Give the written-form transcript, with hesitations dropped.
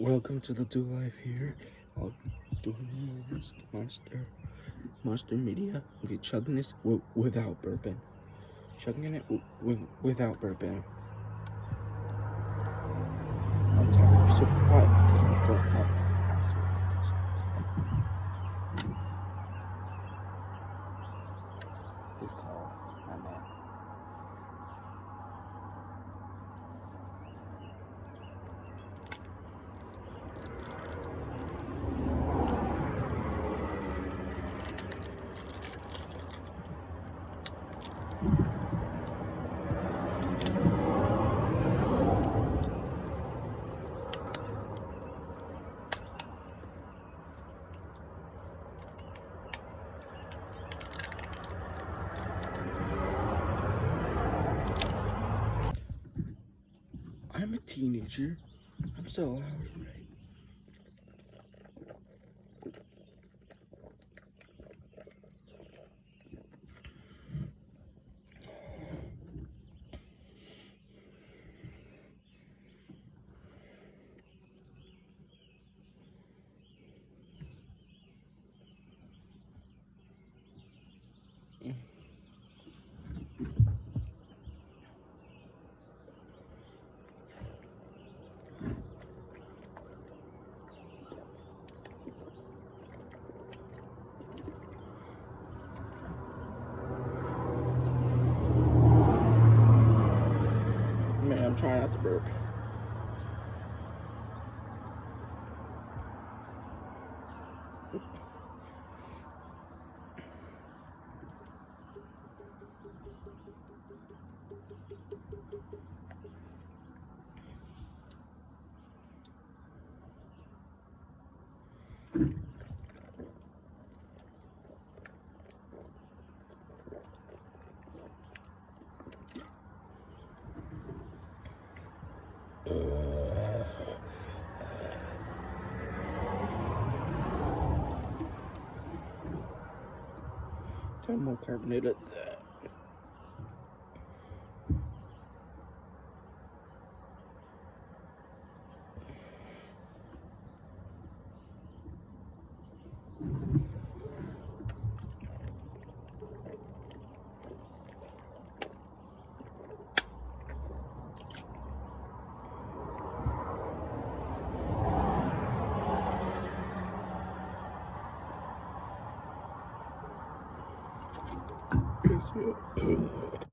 Welcome to the Do Life here. I'll be doing this Monster Media. Okay, chugging this without burping. Chugging it without burping. I'm talking super quiet because I'm burping up. Please call my man. I'm a teenager. I'm still allowed, right? Man, I'm trying not to burp. I'm more carbonated than that. Yes, yeah.